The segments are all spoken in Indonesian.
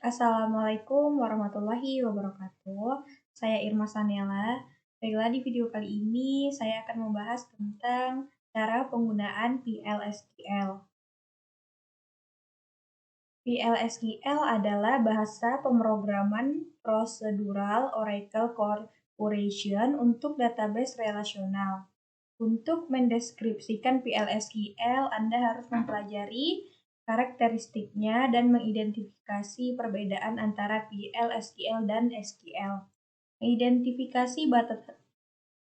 Assalamualaikum warahmatullahi wabarakatuh. Saya Irma Sanela. Baiklah, di video kali ini saya akan membahas tentang cara penggunaan PLSQL. PLSQL adalah bahasa pemrograman prosedural Oracle Corporation untuk database relasional. Untuk mendeskripsikan PLSQL, Anda harus mempelajari karakteristiknya dan mengidentifikasi perbedaan antara PLSQL dan SQL.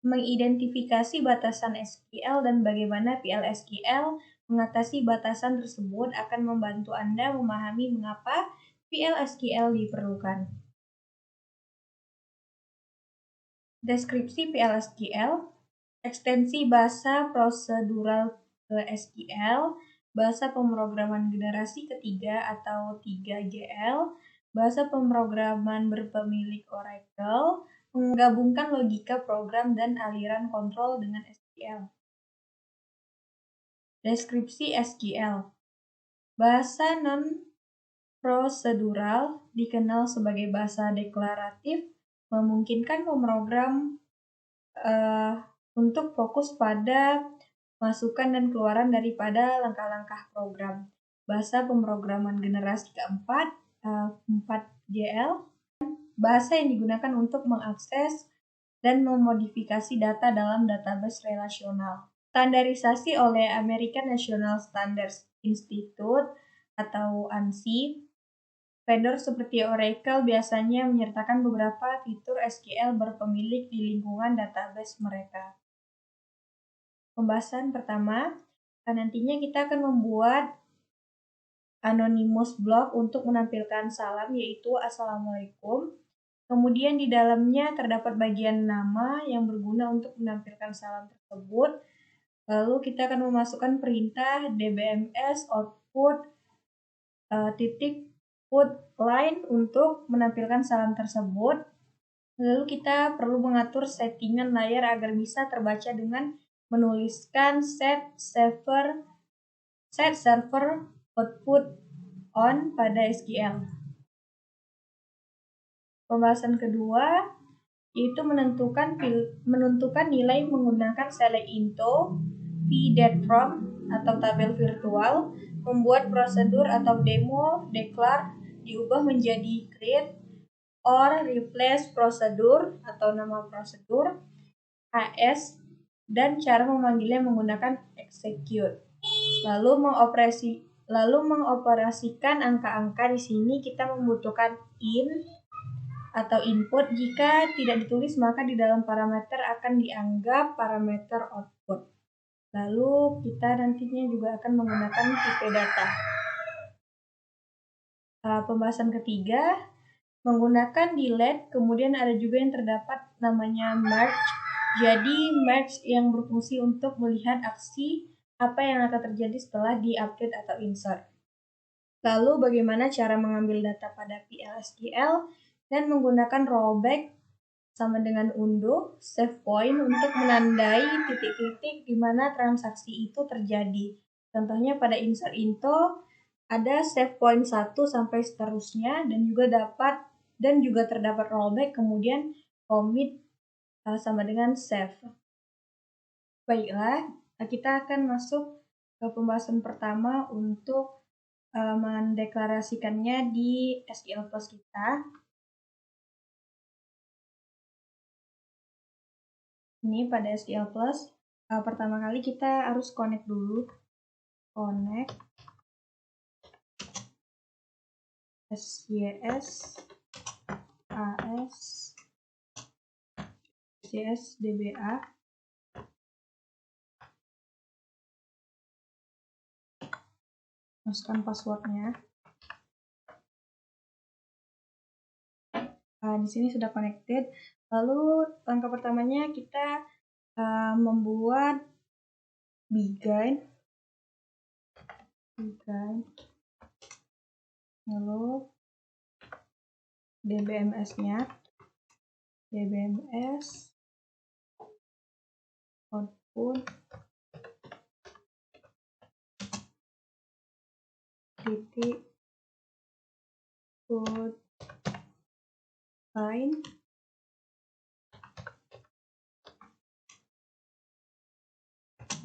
Mengidentifikasi batasan SQL dan bagaimana PLSQL mengatasi batasan tersebut akan membantu Anda memahami mengapa PLSQL diperlukan. Deskripsi PLSQL, ekstensi bahasa prosedural ke SQL, bahasa pemrograman generasi ketiga atau 3GL, bahasa pemrograman berpemilik Oracle, menggabungkan logika program dan aliran kontrol dengan SQL. Deskripsi SQL. Bahasa non-prosedural dikenal sebagai bahasa deklaratif, memungkinkan pemrogram untuk fokus pada masukan dan keluaran daripada langkah-langkah program. Bahasa pemrograman generasi keempat, 4GL, bahasa yang digunakan untuk mengakses dan memodifikasi data dalam database relasional. Standarisasi oleh American National Standards Institute atau ANSI. Vendor seperti Oracle biasanya menyertakan beberapa fitur SQL berpemilik di lingkungan database mereka. Pembahasan pertama, nantinya kita akan membuat anonymous block untuk menampilkan salam, yaitu Assalamualaikum. Kemudian di dalamnya terdapat bagian nama yang berguna untuk menampilkan salam tersebut. Lalu kita akan memasukkan perintah dbms output titik put line untuk menampilkan salam tersebut. Lalu kita perlu mengatur settingan layar agar bisa terbaca dengan menuliskan set server output on pada SQL. Pembahasan kedua yaitu menentukan nilai menggunakan select into, vDatFrom atau tabel virtual, membuat prosedur atau demo declare diubah menjadi create or replace prosedur atau nama prosedur, AS, dan cara memanggilnya menggunakan execute. Lalu mengoperasikan angka-angka. Di sini kita membutuhkan in atau input. Jika tidak ditulis, maka di dalam parameter akan dianggap parameter output. Lalu kita nantinya juga akan menggunakan tipe data. Pembahasan ketiga, menggunakan delete, kemudian ada juga yang terdapat namanya merge. Jadi merge yang berfungsi untuk melihat aksi apa yang akan terjadi setelah di-update atau insert. Lalu bagaimana cara mengambil data pada PLSQL dan menggunakan rollback sama dengan undo, save point untuk menandai titik-titik di mana transaksi itu terjadi. Contohnya pada insert into ada save point 1 sampai seterusnya dan juga terdapat rollback, kemudian commit sama dengan save. Baiklah, kita akan masuk ke pembahasan pertama untuk mendeklarasikannya di SQL Plus kita. Ini pada SQL Plus, pertama kali kita harus connect dulu. Connect SJS AS SJS DBA. Masukkan passwordnya. Di sini sudah connected. Lalu langkah pertamanya kita membuat begun. Lalu dbms-nya, dbms output titik output line,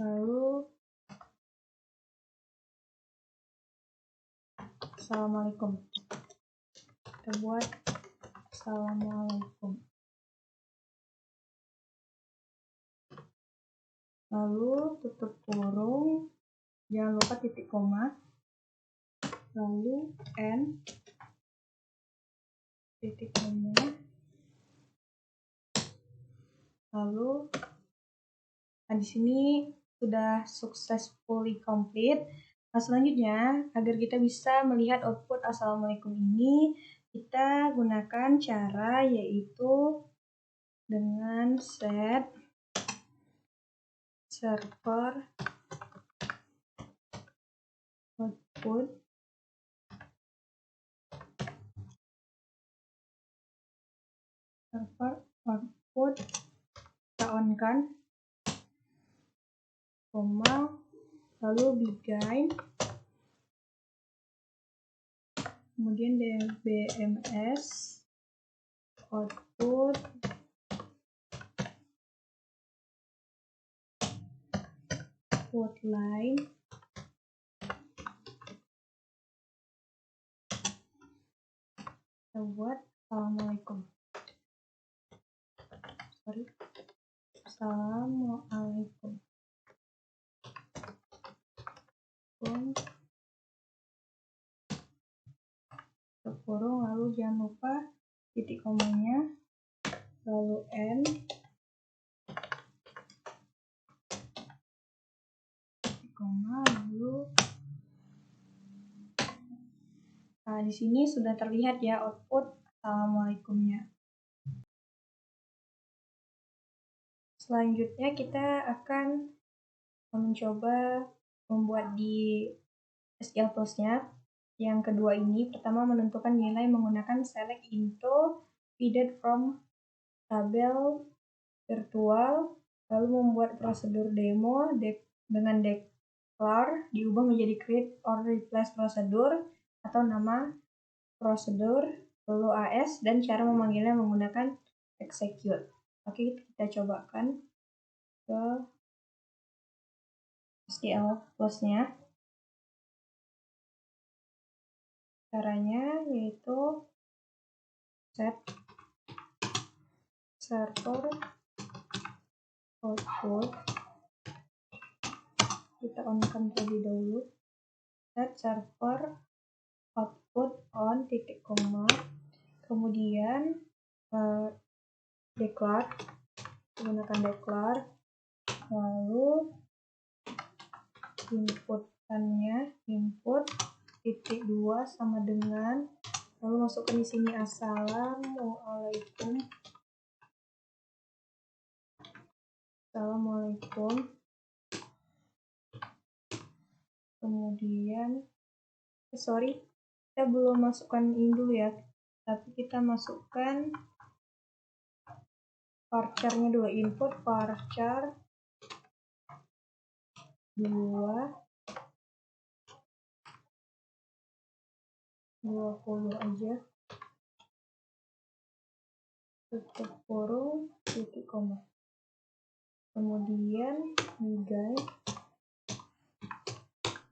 lalu assalamualaikum. Kita buat assalamualaikum. Lalu tutup kurung, jangan lupa titik koma, lalu n, titik koma, lalu di sini sudah successfully complete. Nah, selanjutnya agar kita bisa melihat output assalamualaikum ini, kita gunakan cara yaitu dengan set server output kita on-kan, koma, lalu begin, kemudian dbms output line, kita buat assalamualaikum. Assalamualaikum. Kurung, lalu jangan lupa titik komanya, lalu n, titik koma, lalu di sini sudah terlihat ya output assalamualaikumnya. Selanjutnya kita akan mencoba membuat di SQL Plus-nya. Yang kedua ini, pertama menentukan nilai menggunakan select into feeded from tabel virtual, lalu membuat prosedur demo dengan declare diubah menjadi create or replace prosedur atau nama prosedur, lalu AS, dan cara memanggilnya menggunakan execute. Oke, kita cobakan ke SQL Plus-nya. Caranya yaitu set server output, kita on-kan terlebih dahulu, set server output on titik koma, kemudian declare, menggunakan declare, lalu inputannya input titik 2 sama dengan, lalu masukkan di sini assalamualaikum, kemudian kita belum masukkan ini dulu ya, tapi kita masukkan varchar-nya dulu, input varchar 20 aja, tutup kurung, titik koma, kemudian begin.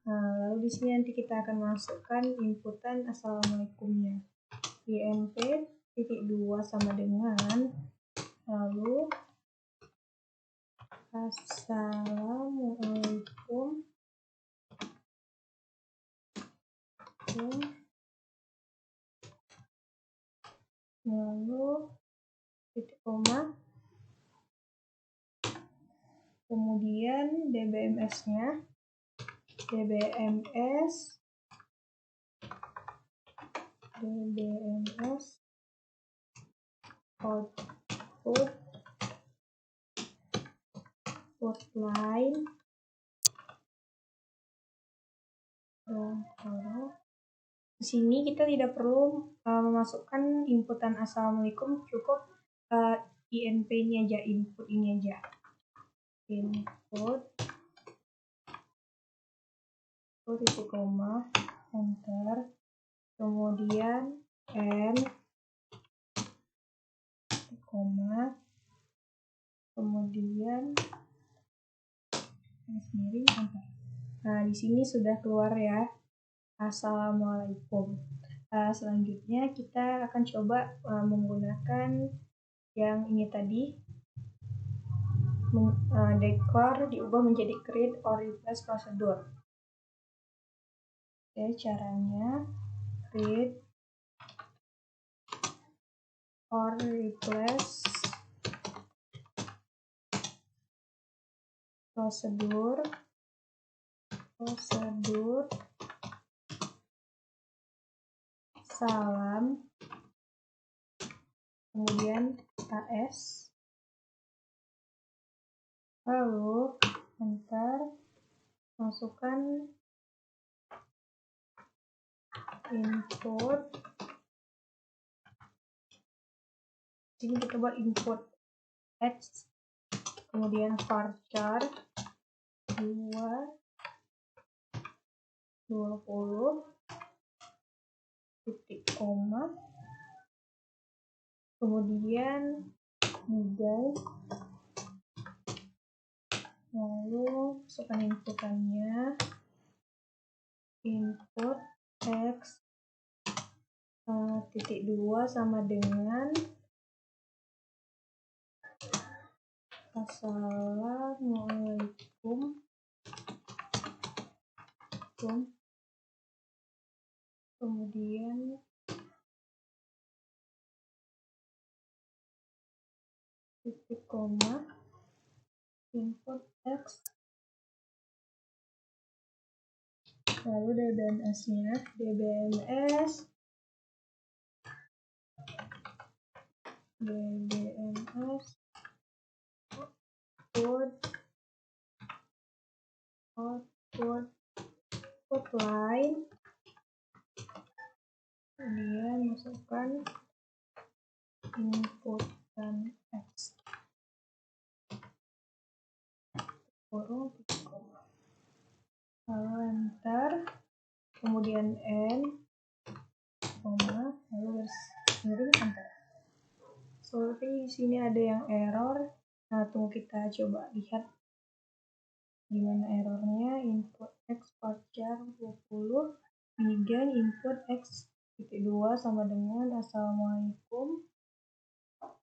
Nah, lalu di sini nanti kita akan masukkan inputan assalamualaikumnya, inp titik 2 sama dengan, lalu assalamualaikum, lalu titik koma, kemudian dbms-nya, dbms output line, di sini kita tidak perlu memasukkan inputan assalamualaikum, cukup inp-nya aja, input ini aja, input titik koma, enter, kemudian n koma, kemudian miring enter. Nah, di sini sudah keluar ya. Assalamualaikum. Selanjutnya kita akan coba menggunakan yang ini tadi, declare diubah menjadi create or replace procedure. Oke, caranya create or replace prosedur salam, kemudian AS, lalu enter, masukkan input. Sini kita buat input X, kemudian varchar 20 titik koma, kemudian nilai, lalu masukkan inputannya, input X titik 2 sama dengan Assalamualaikum, kemudian titik koma, input X, lalu DBMS-nya, DBMS output line, kemudian masukkan inputan X, kurung titik koma, lalu enter, kemudian N koma, lalu garis miring enter. Seperti di sini ada yang error. Nah, tunggu kita coba lihat gimana errornya. Input X varchar 20, begin input X titik 2 sama dengan Assalamualaikum,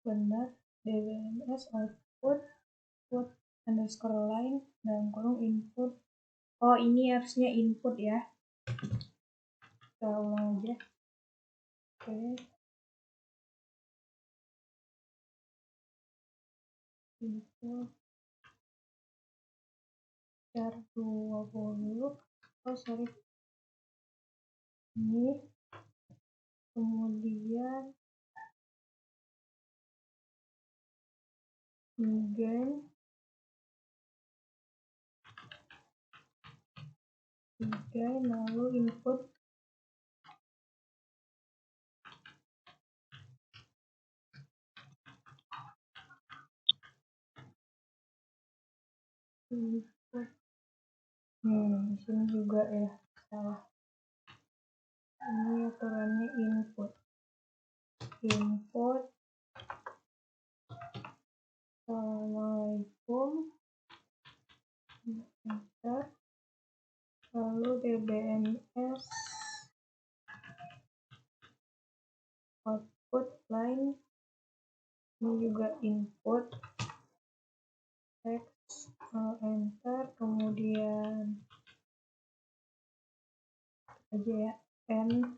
benar, DBMS output underscore line dalam kurung input. Oh, ini harusnya input ya. Kita ulang aja. Oke. Input var 20. Oh, sorry. Ini. Kemudian begin lalu input di sini juga ya salah. Ini aturannya input Assalamualaikum, enter, lalu DBMS output line, ini juga input X, enter, kemudian aja ya N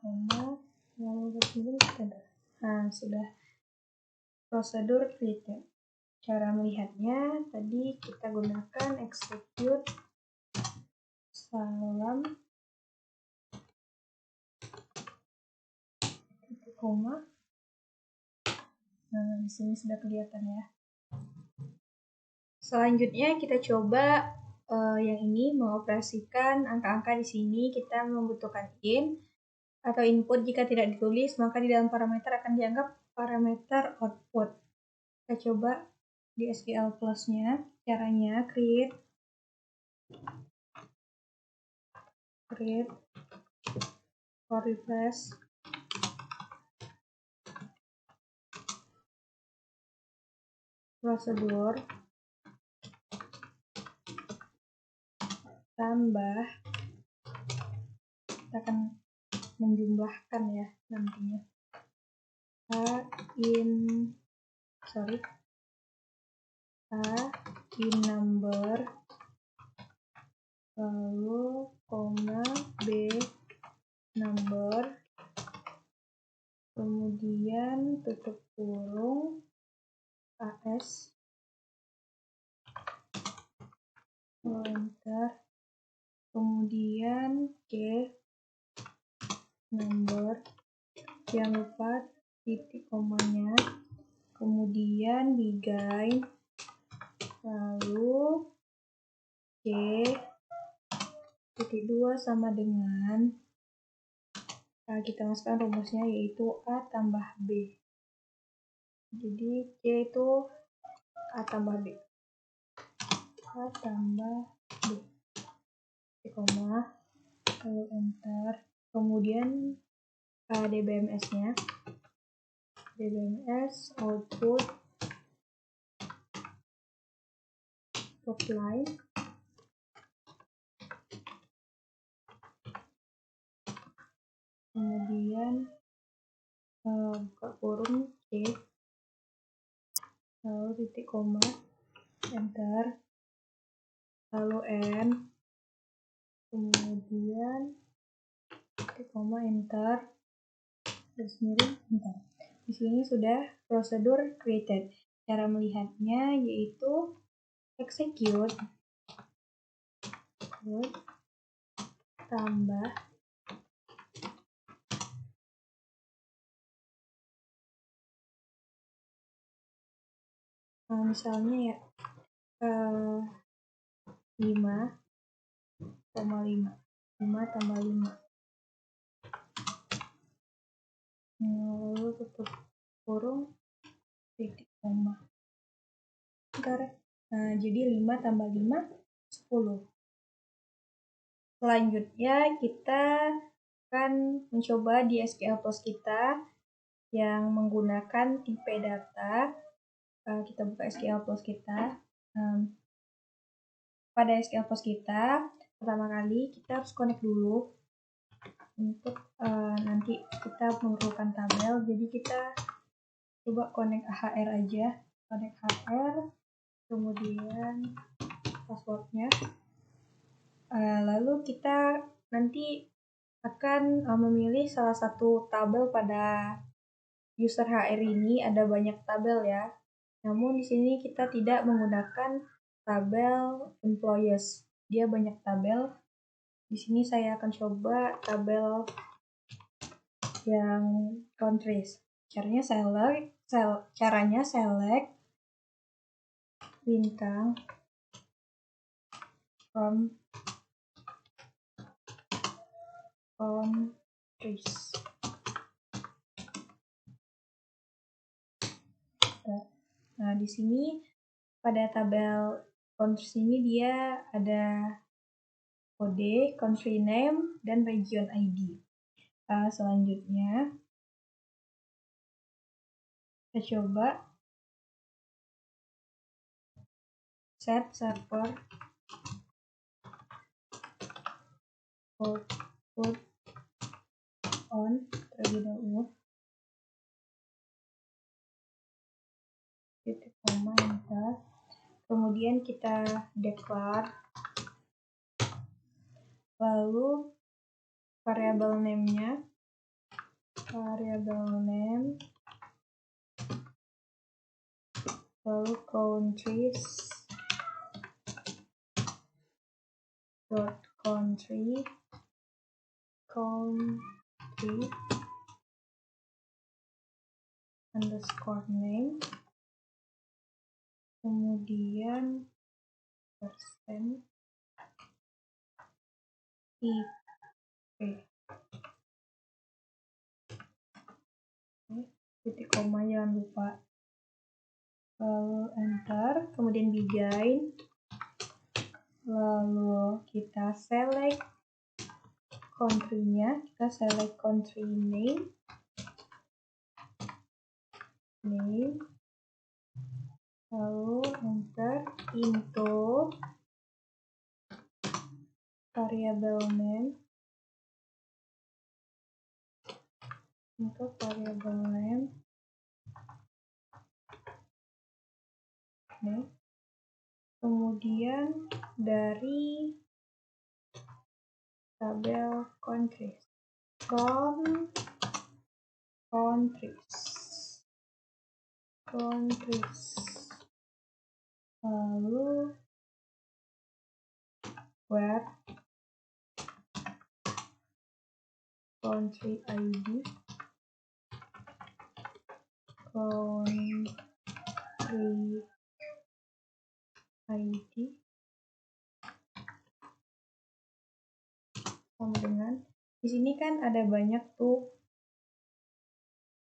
koma, lalu begini enter. Nah, sudah prosedur created. Cara melihatnya tadi kita gunakan execute salam titik koma. Nah, di sini sudah kelihatan ya. Selanjutnya kita coba yang ini mengoperasikan angka-angka. Di sini kita membutuhkan in atau input. Jika tidak ditulis, maka di dalam parameter akan dianggap parameter output. Kita coba di SQL Plus-nya. Caranya create For refresh. Prosedur tambah, kita akan menjumlahkan ya nantinya. A in number, lalu koma B number, kemudian tutup kurung AS, enter, kemudian C number, jangan lupa titik komanya, kemudian begin, lalu C titik 2 sama dengan, kita masukkan rumusnya yaitu A tambah B. Jadi C itu A tambah B. A tambah B. Koma, lalu enter. Kemudian DBMS-nya. DBMS output line. Kemudian buka kurung C, lalu titik koma, enter, lalu N, kemudian titik koma, enter, garis miring, enter. Di sini sudah prosedur created. Cara melihatnya yaitu execute tambah misalnya ya 5 tambah 5 lalu tutup kurung titik koma. Jadi 5 tambah 5 10. Selanjutnya kita akan mencoba di SQL Plus kita yang menggunakan tipe data. Kita buka SQL Plus kita. Pada SQL Plus kita, pertama kali kita harus connect dulu untuk nanti kita memerlukan tabel. Jadi kita coba connect HR aja, connect HR, kemudian passwordnya. Lalu kita nanti akan memilih salah satu tabel pada user HR ini. Ada banyak tabel ya. Namun di sini kita tidak menggunakan tabel employees. Dia banyak tabel. Di sini saya akan coba tabel yang countries. Caranya select bintang from countries. Nah, di sini pada tabel countries ini dia ada kode, country name, dan region ID. Selanjutnya kita coba set server output on terlebih dahulu, titik koma, enter. Kemudian kita declare, lalu variable name-nya, lalu countries country underscore name, kemudian persen IP, titik koma jangan lupa, lalu enter, kemudian begin, lalu kita select country-nya, kita select country name, lalu enter into variable name, kemudian dari tabel countries, from countries, lalu where country ID, sama dengan di sini kan ada banyak tuh,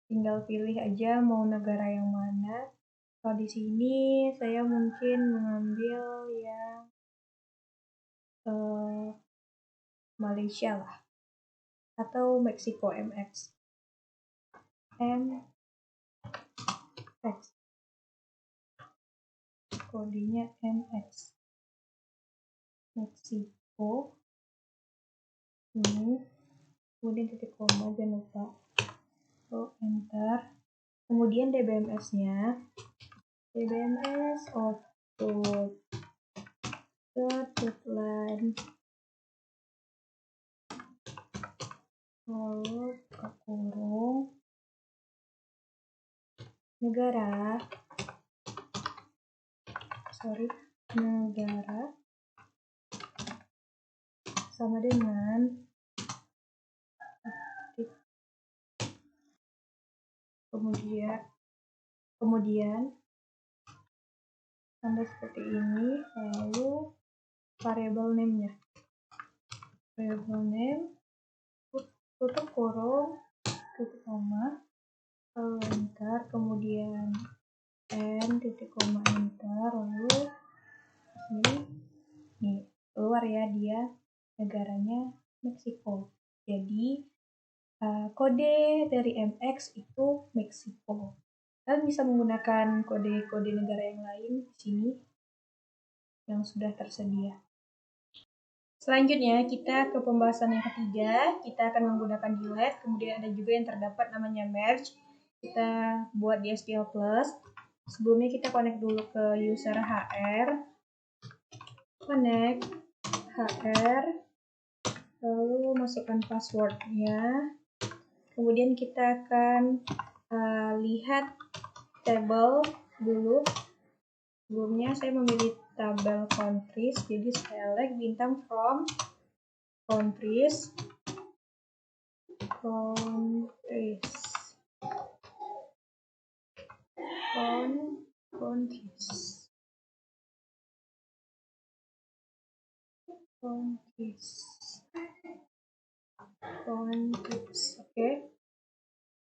tinggal pilih aja mau negara yang mana. Kalau di sini saya mungkin mengambil yang Malaysia lah, atau Meksiko, MX, kodenya MX, Meksiko, ini, kemudian titik koma, jangan lupa, enter, kemudian DBMS-nya, DBMS output line, lalu buka kurung, negara sama dengan kemudian tanda seperti ini, lalu variable name-nya, tutup kurung, titik koma, lalu enter, kemudian titik koma, enter, lalu ini keluar ya, dia negaranya Meksiko. Jadi kode dari MX itu Meksiko. Kalian bisa menggunakan kode-kode negara yang lain di sini yang sudah tersedia. Selanjutnya kita ke pembahasan yang ketiga, kita akan menggunakan delete, kemudian ada juga yang terdapat namanya merge. Kita buat di SQL Plus. Sebelumnya kita connect dulu ke user HR, lalu masukkan passwordnya, kemudian kita akan lihat tabel dulu. Sebelumnya saya memilih tabel countries, jadi select bintang from countries, oke.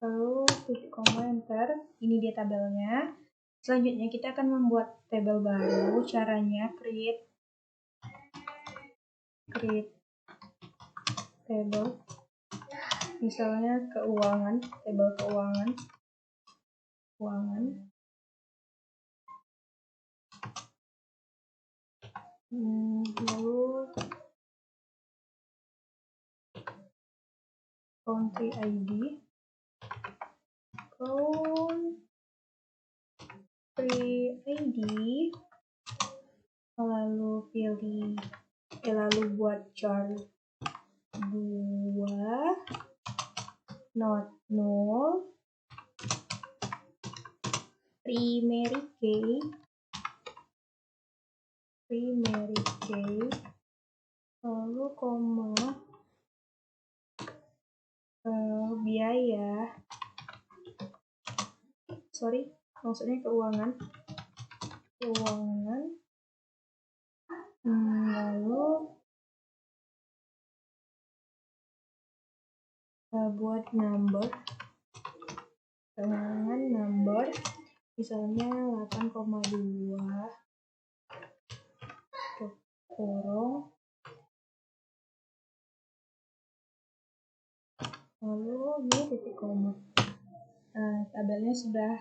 Lalu titik koma, enter. Ini dia tabelnya. Selanjutnya kita akan membuat tabel baru. Caranya create table. Misalnya keuangan, tabel keuangan. Lalu country ID, lalu buat chart 2 not null, primary key, lalu koma, biaya, maksudnya keuangan, lalu buat number, misalnya 8,2, kurung, lalu ini titik koma. Nah, tabelnya sudah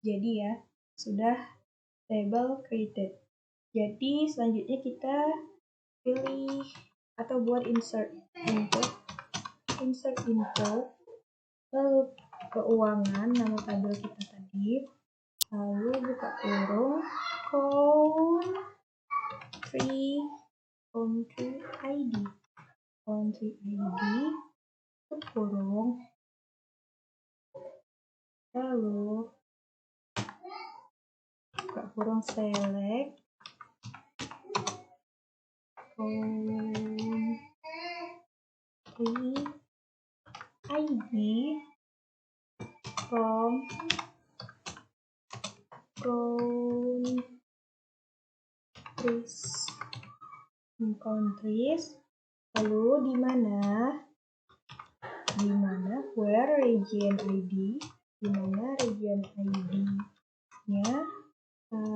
jadi ya, sudah table created. Jadi selanjutnya kita pilih atau buat insert info, lalu keuangan, nama tabel kita tadi, lalu buka kurung country ID, tutup kurung, lalu buka kurung select country ID from countries, lalu di mana where region ID, di mana region ID-nya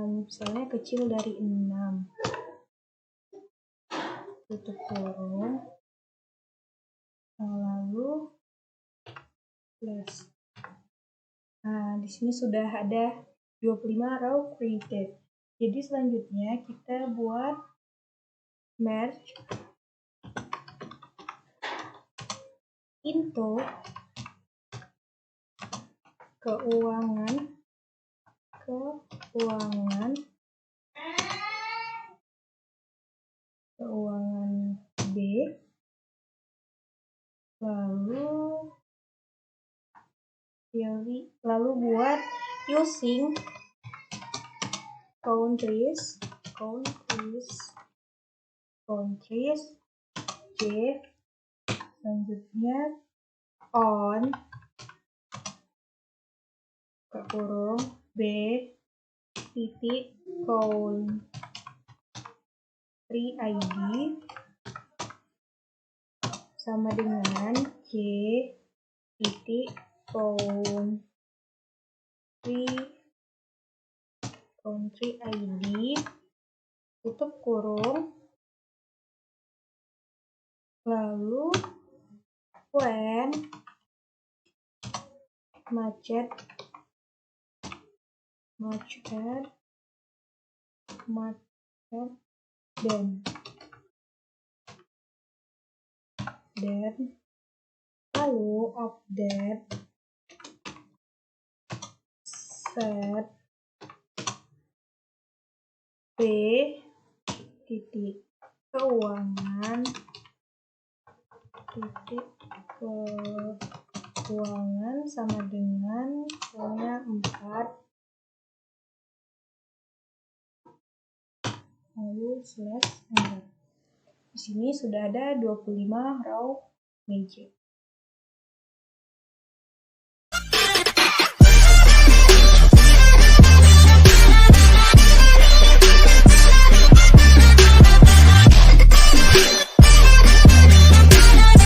misalnya kecil dari 6, tutup kurung, lalu plus. Nah, di sini sudah ada 25 row created. Jadi selanjutnya kita buat merge into keuangan B, lalu buat using countries J, selanjutnya on buka kurung B titik country ID sama dengan J titik country ID, tutup kurung, lalu when matched then lalu update set P titik keuangan sama dengan misalnya 4, lalu slash enter. Di sini sudah ada 25 row magic.